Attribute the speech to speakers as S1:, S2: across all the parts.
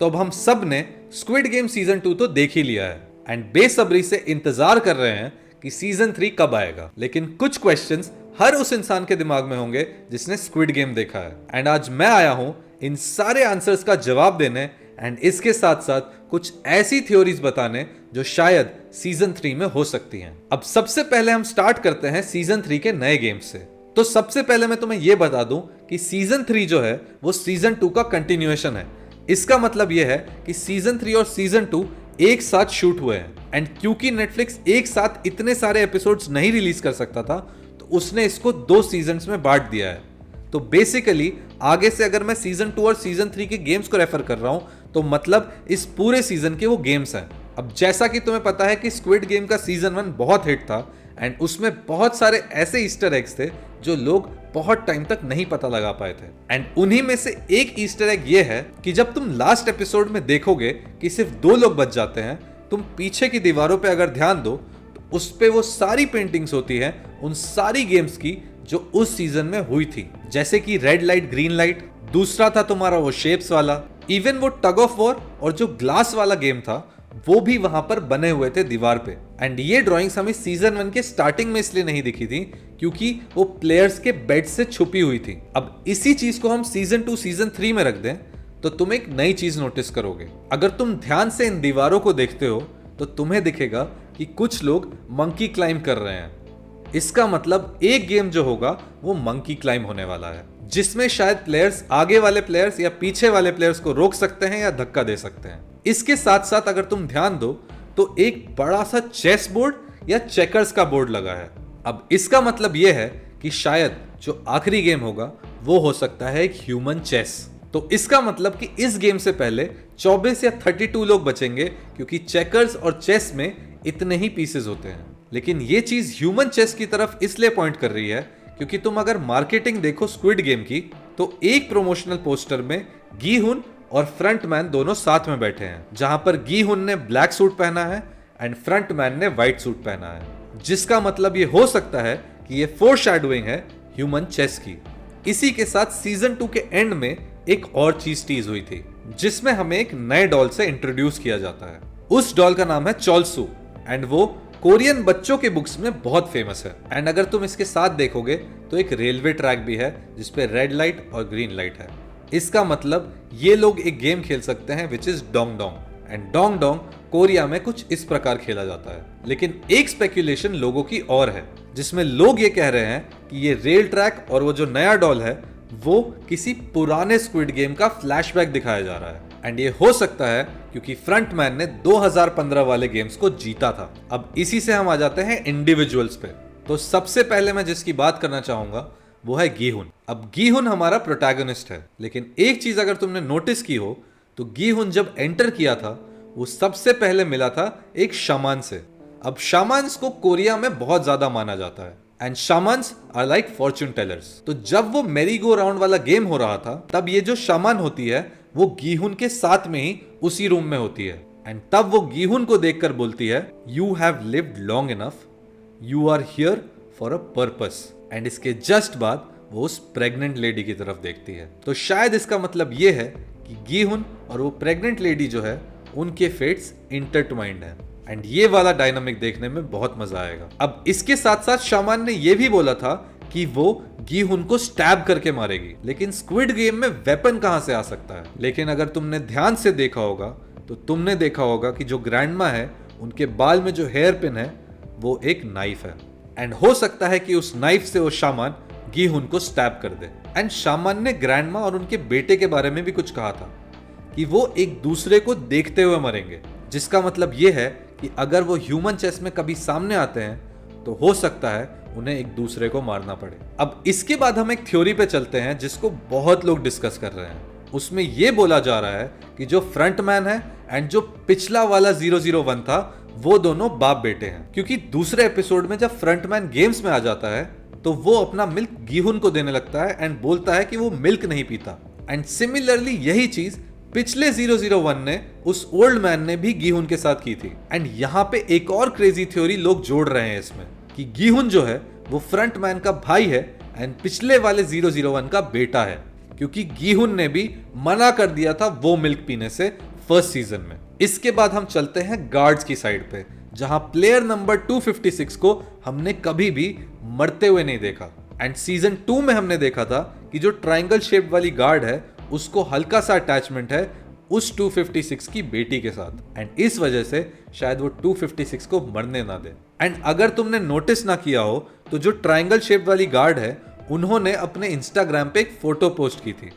S1: तो अब हम सब ने स्क्विड गेम सीजन 2 तो देख ही लिया है एंड बेसब्री से इंतजार कर रहे हैं कि सीजन 3 कब आएगा। लेकिन कुछ क्वेश्चंस हर उस इंसान के दिमाग में होंगे जिसने स्क्विड गेम देखा है एंड आज मैं आया हूं इन सारे आंसर्स का जवाब देने एंड इसके साथ साथ कुछ ऐसी थ्योरीज बताने जो शायद सीजन 3 में हो सकती हैं। अब सबसे पहले हम स्टार्ट करते हैं सीजन 3 के नए गेम से। तो सबसे पहले मैं तुम्हें यह बता दूं कि सीजन 3 जो है वो सीजन 2 का कंटिन्यूएशन है। इसका मतलब यह है कि सीजन 3 और सीजन 2 एक साथ शूट हुए हैं एंड क्योंकि नेटफ्लिक्स एक साथ इतने सारे एपिसोड्स नहीं रिलीज कर सकता था तो उसने इसको 2 सीजन्स में बांट दिया है। तो बेसिकली आगे से अगर मैं सीजन 2 और सीजन 3 के गेम्स को रेफर कर रहा हूं तो मतलब इस पूरे सीजन के वो गेम्स हैं। अब जैसा कि तुम्हें पता है कि स्क्विड गेम का सीजन 1 बहुत हिट था एंड उसमें बहुत सारे ऐसे ईस्टर एग्स थे जो लोग बहुत टाइम तक नहीं पता लगा पाए थे एंड उन्हीं में से एक ईस्टर एग ये है कि जब तुम लास्ट एपिसोड में देखोगे कि सिर्फ 2 लोग बच जाते हैं, तुम पीछे की दीवारों पे अगर ध्यान दो तो उस पे वो सारी पेंटिंग्स होती हैं उन सारी गेम्स की जो उस सीजन में हुई थी, जैसे कि रेड लाइट ग्रीन लाइट, दूसरा था तुम्हारा वो शेप्स वाला, इवन वो टग ऑफ वॉर और जो ग्लास वाला गेम था वो भी वहां पर बने हुए थे दीवार पे। एंड ये ड्राइंग्स हमें सीजन 1 के स्टार्टिंग में इसलिए नहीं दिखी थी क्योंकि वो प्लेयर्स के बेड से छुपी हुई थी। अब इसी चीज को हम सीजन 2 सीजन 3 में रख दें तो तुम एक नई चीज नोटिस करोगे। अगर तुम ध्यान से इन दीवारों को देखते हो तो तुम्हें दिखेगा कि कुछ लोग मंकी क्लाइंब कर रहे हैं। इसका मतलब एक गेम जो होगा वो मंकी क्लाइंब होने वाला है जिसमें शायद प्लेयर्स आगे वाले प्लेयर्स या पीछे वाले प्लेयर्स को रोक सकते हैं या धक्का दे सकते हैं। इसके साथ साथ अगर तुम ध्यान दो तो एक बड़ा सा चेस बोर्ड या चेकर्स का बोर्ड लगा है। अब इसका मतलब यह है कि शायद जो आखिरी गेम होगा वो हो सकता है एक ह्यूमन चेस। तो इसका मतलब कि इस गेम से पहले 24 या 32 लोग बचेंगे क्योंकि चेकर्स और चेस में इतने ही पीसेस होते हैं। लेकिन ये चीज ह्यूमन चेस की तरफ इसलिए पॉइंट कर रही है क्योंकि तुम अगर मार्केटिंग देखो स्क्विड गेम की तो एक प्रमोशनल पोस्टर में गी हुन और फ्रंटमैन दोनों साथ में बैठे हैं, जहां पर गी हुन ने ब्लैक सूट पहना है एंड फ्रंटमैन ने व्हाइट सूट पहना है, जिसका मतलब ये हो सकता है कि ये फोरशैडोइंग है ह्यूमन चेस की। इसी के साथ सीजन 2 के एंड में एक और चीज टीज हुई थी जिसमें हमें एक नए डॉल से इंट्रोड्यूस किया जाता है। उस डॉल का नाम है चॉल्सू एंड वो कोरियन बच्चों के बुक्स में बहुत फेमस है एंड अगर तुम इसके साथ देखोगे तो एक रेलवे ट्रैक भी है जिसपे रेड लाइट और ग्रीन लाइट है। इसका मतलब ये लोग एक गेम खेल सकते हैं which is Dong Dong and Dong Dong Korea में कुछ इस प्रकार खेला जाता है। लेकिन एक स्पेक्यूलेशन लोगों की और है जिसमें लोग ये कह रहे हैं कि ये रेल ट्रैक और वो जो नया डॉल है वो किसी पुराने स्क्विड गेम का फ्लैशबैक दिखाया जा रहा है एंड ये हो सकता है क्योंकि फ्रंटमैन ने 2015 वाले गेम्स को जीता था। अब इसी से हम आ जाते हैं इंडिविजुअल्स पे। तो सबसे पहले मैं जिसकी बात करना चाहूंगा वो है गी हुन। अब गी हुन हमारा प्रोटैगनिस्ट है, लेकिन एक चीज अगर तुमने नोटिस की हो तो गी हुन जब एंटर किया था वो सबसे पहले मिला था एक शामान से। अब शामान्स को कोरिया में बहुत ज्यादा माना जाता है and shamans are like fortune tellers. तो जब वो मेरी गो राउंड वाला गेम हो रहा था तब ये जो शामान होती है वो गीहुन के साथ में ही उसी रूम में होती है एंड तब वो गीहुन को देखकर बोलती है you have lived long enough, you are here for a purpose. And इसके जस्ट बाद वो उस प्रेग्नेंट लेडी की तरफ देखती है। तो शायद इसका मतलब ये है कि गीहुन और वो प्रेग्नेंट लेडी जो है उनके फेट्स इंटरट्वाइंड है एंड ये वाला डायनामिक देखने में बहुत मजा आएगा। अब इसके साथ साथ शामान ने ये भी बोला था कि वो गी हुन को स्टैब करके मारेगी, लेकिन स्क्विड गेम में वेपन कहां से आ सकता है। लेकिन अगर तुमने ध्यान से देखा होगा तो तुमने देखा होगा कि जो ग्रैंडमा है उनके बाल में जो हेयर पिन है वो एक नाइफ है एंड हो सकता है कि उस नाइफ से वो शामान गी हुन को स्टैब कर दे। एंड शामान ने ग्रैंडमा और उनके बेटे के बारे में भी कुछ कहा था कि वो एक दूसरे को देखते हुए मरेंगे, जिसका मतलब ये है कि अगर वो ह्यूमन चेस में कभी सामने आते हैं तो हो सकता है उन्हें एक दूसरे को मारना पड़े। अब इसके बाद हम एक थ्योरी पे चलते हैं जिसको बहुत लोग डिस्कस कर रहे हैं। उसमें यह बोला जा रहा है कि जो फ्रंटमैन है एंड जो पिछला वाला 001 था वो दोनों बाप बेटे हैं, क्योंकि दूसरे एपिसोड में जब फ्रंटमैन गेम्स में आ जाता है तो वो अपना मिल्क गीहुन को देने लगता है एंड बोलता है कि वो मिल्क नहीं पीता। एंड सिमिलरली यही चीज पिछले 001 ने उस ओल्ड मैन ने भी गीहुन के साथ की थी। एंड यहाँ पे एक और क्रेजी थ्योरी लोग जोड़ रहे हैं इसमें कि गीहुन जो है वो फ्रंटमैन का भाई है एंड पिछले वाले 001 का बेटा है। क्योंकि गीहुन ने भी मना कर दिया था वो मिल्क पीने से फर्स्ट सीजन में। इसके बाद हम चलते हैं गार्ड्स की साइड पे, जहां प्लेयर नंबर 256 को हमने कभी भी मरते हुए नहीं देखा। एंड सीजन 2 में हमने देखा था कि जो ट्रायंगल शेप वाली गार्ड है उसको हल्का सा अटैचमेंट है उस 256 की बेटी के साथ, एंड इस वजह से शायद वो 256 को मरने ना दे। एंड अगर तुमने नोटिस ना किया हो तो जो ट्रायंगल शेप वाली गार्ड है उन्होंने अपने इंस्टाग्राम पे एक फोटो पोस्ट की थी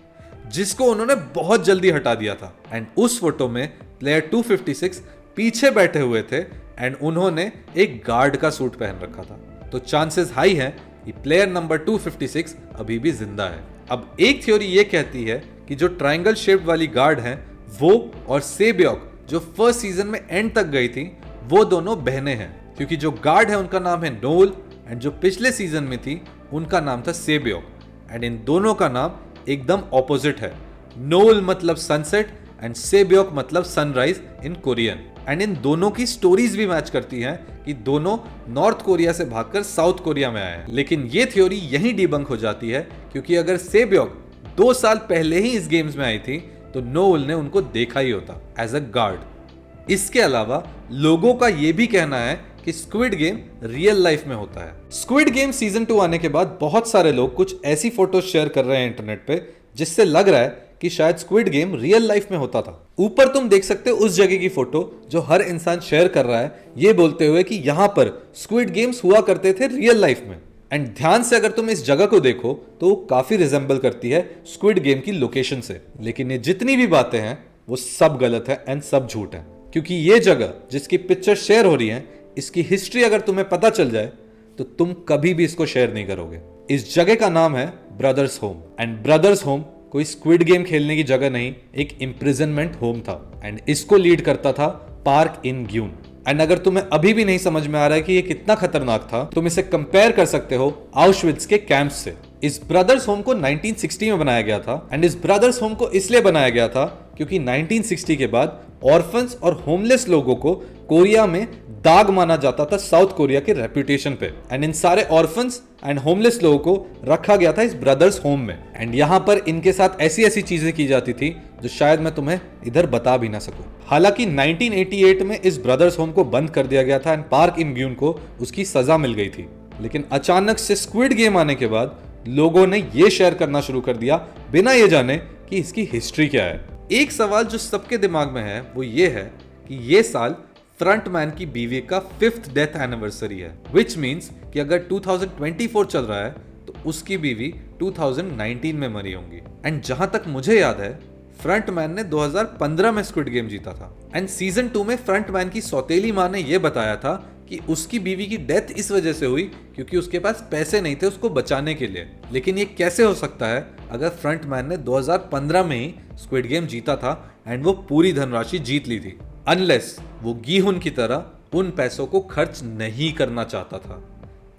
S1: जिसको उन्होंने बहुत जल्दी हटा दिया था। एंड उस फोटो में प्लेयर 256 पीछे बैठे हुए थे एंड उन्होंने एक गार्ड का सूट पहन रखा था। तो चांसेस हाई है कि प्लेयर नंबर 256 अभी भी जिंदा है। अब एक थ्योरी ये कहती है कि जो ट्रायंगल शेप्ड वाली गार्ड है वो और सेब्योक जो फर्स्ट सीजन में एंड तक गई थी वो दोनों बहनें हैं, क्योंकि जो गार्ड है उनका नाम है नोल एंड जो पिछले सीजन में थी उनका नाम था सेब्योक। एंड इन दोनों का नाम एकदम ऑपोजिट है। नोल मतलब सनसेट एंड सेब्योक मतलब sunrise in Korean. And in दोनों की स्टोरीज भी मैच करती हैं कि दोनों नॉर्थ कोरिया से भागकर साउथ कोरिया में आए हैं। लेकिन ये थ्योरी यहीं डिबंक हो जाती है, क्योंकि अगर सेब्योक 2 साल पहले ही इस गेम्स में आई थी तो नोल ने उनको देखा ही होता एज अ गार्ड। इसके अलावा लोगों का यह भी कहना है कि स्क्विड गेम रियल लाइफ में होता है। स्क्विड गेम सीजन 2 आने के बाद बहुत सारे लोग कुछ ऐसी फोटोज शेयर कर रहे हैं इंटरनेट पे जिससे लग रहा है कि शायद स्क्विड गेम रियल लाइफ में होता था। ऊपर तुम देख सकते हो उस जगह की फोटो जो हर इंसान शेयर कर रहा है ये बोलते हुए कि यहां पर स्क्विड गेम्स हुआ करते थे रियल लाइफ में। एंड ध्यान से अगर तुम इस जगह को देखो तो वो काफी रिजेंबल करती है स्क्विड गेम की लोकेशन से। लेकिन ये जितनी भी बातें हैं वो सब गलत है एंड सब झूठ है, क्योंकि ये जगह जिसकी पिक्चर शेयर हो रही है इसकी हिस्ट्री अगर तुम्हें पता चल जाए तो तुम कभी भी इसको शेयर नहीं करोगे। इस जगह का नाम है brothers home. And brothers home कोई स्क्विड गेम खेलने की जगह नहीं, एक इम्प्रिजनमेंट होम था। एंड इसको लीड करता था पार्क इन ग्यून। एंड अगर तुम्हें अभी भी नहीं समझ में आ रहा है कि ये कितना खतरनाक था, तुम इसे कंपेयर कर सकते हो आउशविट्ज के कैंप से। इस ब्रदर्स होम को 1960 में बनाया गया था। एंड इस ब्रदर्स होम को इसलिए बनाया गया था क्योंकि 1960 के बाद ऑर्फन्स और होमलेस लोगों को कोरिया में दाग माना जाता था साउथ कोरिया के रेपुटेशन पे। एंड इन सारे ऑर्फन्स एंड होमलेस लोगों को रखा गया था इस ब्रदर्स होम में। एंड यहाँ पर इनके साथ ऐसी ऐसी चीजें की जाती थी जो शायद मैं तुम्हें इधर बता भी ना सकूं। हालांकि 1988 में इस ब्रदर्स होम को बंद कर दिया गया था एंड पार्क इन ग्यून को उसकी सजा मिल गई थी। लेकिन अचानक से स्क्विड गेम आने के बाद लोगों ने ये शेयर करना शुरू कर दिया बिना ये जाने कि इसकी हिस्ट्री क्या है। एक सवाल जो सबके दिमाग में है वो ये है कि ये साल फ्रंटमैन की बीवी का 5th डेथ एनिवर्सरी है, विच मीन्स कि अगर 2024 चल रहा है तो उसकी बीवी 2019 में मरी होंगी। एंड जहां तक मुझे याद है फ्रंटमैन ने 2015 में स्क्विड गेम जीता था। एंड सीजन 2 में फ्रंटमैन की सौतेली मां ने यह बताया था कि उसकी बीवी की डेथ इस वजह से हुई क्योंकि उसके पास पैसे नहीं थे उसको बचाने के लिए। लेकिन ये कैसे हो सकता है अगर फ्रंटमैन ने 2015 में ही स्क्विड गेम जीता था एंड वो पूरी धनराशि जीत ली थी, अनलेस वो गीहुन की तरह उन पैसों को खर्च नहीं करना चाहता था।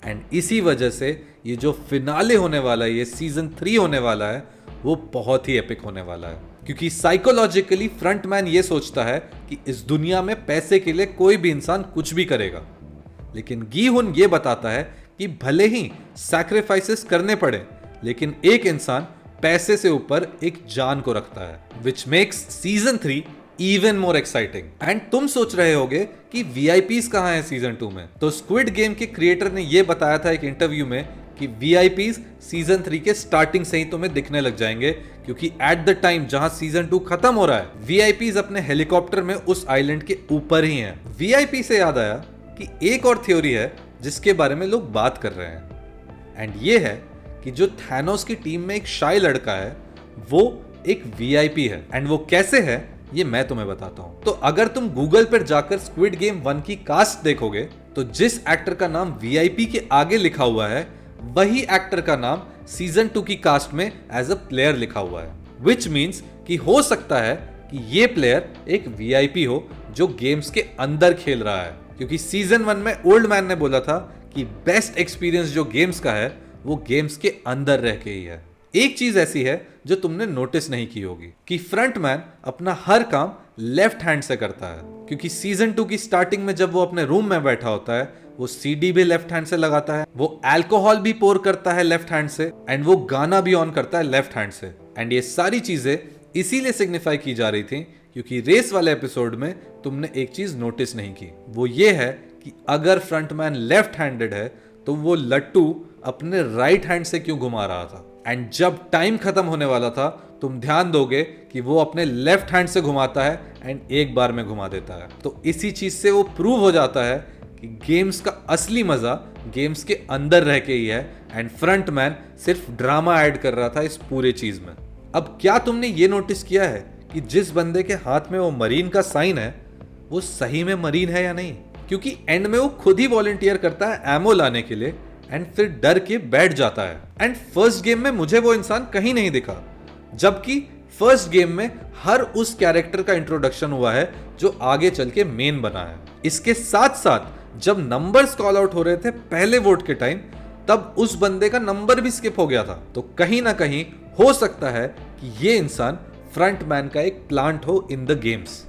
S1: एंड इसी वजह से ये जो फिनाले होने वाला है, ये सीजन 3 होने वाला है, वो बहुत ही एपिक होने वाला है। क्योंकि साइकोलॉजिकली फ्रंटमैन ये सोचता है कि इस दुनिया में पैसे के लिए कोई भी इंसान कुछ भी करेगा, लेकिन गीहुन ये बताता है कि भले ही सैक्रिफाइसेस करने पड़े लेकिन एक इंसान पैसे से ऊपर एक जान को रखता है, which makes season 3 even more exciting. And तुम सोच रहे होगे कि वीआईपीज कहां है सीजन 2 में, तो स्क्विड गेम के क्रिएटर ने यह बताया था एक इंटरव्यू में कि वीआईपीज सीजन 3 के स्टार्टिंग से ही तुम्हें दिखने लग जाएंगे, क्योंकि एट द टाइम जहां सीजन 2 खत्म हो रहा है वीआईपीज अपने हेलीकॉप्टर में उस आइलैंड के ऊपर ही हैं। वीआईपी से याद आया कि एक और थ्योरी है जिसके बारे में लोग बात कर रहे हैं, एंड ये है कि जो थैनोस की टीम में एक शाय लड़का है वो एक वीआईपी है। एंड वो कैसे है ये मैं तुम्हें बताता हूं। तो अगर तुम गूगल पर जाकर स्क्विड गेम 1 की कास्ट देखोगे तो जिस एक्टर का नाम वीआईपी के आगे लिखा हुआ है वही एक्टर का नाम सीजन 2 की कास्ट में एज अ प्लेयर लिखा हुआ है, विच मीन्स कि हो सकता है कि ये प्लेयर एक वीआईपी हो जो गेम्स के अंदर खेल रहा है, क्योंकि सीजन 1 में ओल्ड मैन ने बोला था कि बेस्ट एक्सपीरियंस जो गेम्स का है वो गेम्स के अंदर रह के ही है। एक चीज ऐसी है जो तुमने नोटिस नहीं की होगी कि फ्रंटमैन अपना हर काम लेफ्ट हैंड से करता है, क्योंकि सीजन 2 की स्टार्टिंग में जब वो अपने रूम में बैठा होता है वो सीडी भी लेफ्ट हैंड से लगाता है, वो अल्कोहल भी पोर करता है लेफ्ट हैंड से, एंड वो गाना भी ऑन करता है लेफ्ट हैंड से। एंड ये सारी चीजें इसीलिए सिग्निफाई की जा रही थी क्योंकि रेस वाले एपिसोड में तुमने एक चीज नोटिस नहीं की, वो ये है कि अगर फ्रंटमैन लेफ्ट हैंडेड है तो वो लट्टू अपने राइट हैंड से क्यों घुमा रहा था। एंड जब टाइम खत्म होने वाला था तुम ध्यान दोगे कि वो अपने लेफ्ट हैंड से घुमाता है एंड एक बार में घुमा देता है। तो इसी चीज से वो प्रूव हो जाता है कि गेम्स का असली मजा गेम्स के अंदर रह के ही है एंड फ्रंटमैन सिर्फ ड्रामा ऐड कर रहा था इस पूरे चीज में। अब क्या तुमने ये नोटिस किया है कि जिस बंदे के हाथ में वो मरीन का साइन है वो सही में मरीन है या नहीं? क्योंकि एंड में वो खुद ही वॉलंटियर करता है एमो लाने के लिए एंड फिर डर के बैठ जाता है। एंड फर्स्ट गेम में मुझे वो इंसान कहीं नहीं दिखा, जबकि फर्स्ट गेम में हर उस कैरेक्टर का इंट्रोडक्शन हुआ है जो आगे चल के मेन बना है। इसके साथ साथ जब नंबर्स कॉल आउट हो रहे थे पहले वोट के टाइम, तब उस बंदे का नंबर भी स्किप हो गया था। तो कहीं ना कहीं हो सकता है कि ये इंसान फ्रंटमैन का एक प्लांट हो इन द गेम्स।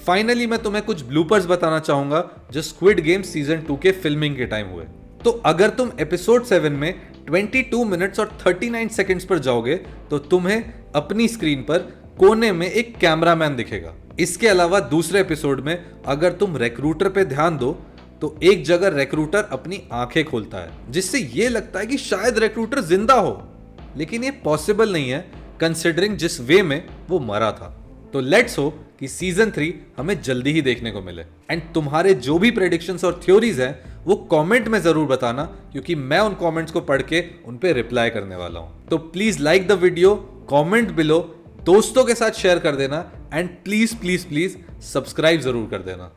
S1: फाइनली मैं तुम्हें कुछ ब्लूपर्स बताना चाहूंगा जो स्क्विड गेम सीजन 2 के फिल्मिंग के टाइम हुए। तो अगर तुम एपिसोड 7 में 22 मिनट्स और 39 सेकंड्स पर जाओगे तो तुम्हें अपनी स्क्रीन पर कोने में एक कैमरामैन दिखेगा। इसके अलावा दूसरे एपिसोड में अगर तुम रिक्रूटर पे ध्यान दो तो एक जगह रिक्रूटर अपनी आंखें खोलता है, जिससे ये लगता है कि शायद रिक्रूटर जिंदा हो, लेकिन ये पॉसिबल नहीं है कंसिडरिंग जिस वे में वो मरा था। तो लेट्स होप कि सीजन 3 हमें जल्दी ही देखने को मिले। एंड तुम्हारे जो भी प्रेडिक्शंस और थ्योरीज हैं वो कमेंट में जरूर बताना, क्योंकि मैं उन कमेंट्स को पढ़ के उन पे रिप्लाई करने वाला हूं। तो please like the video, comment below, दोस्तों के साथ शेयर कर देना and please please please subscribe जरूर कर देना।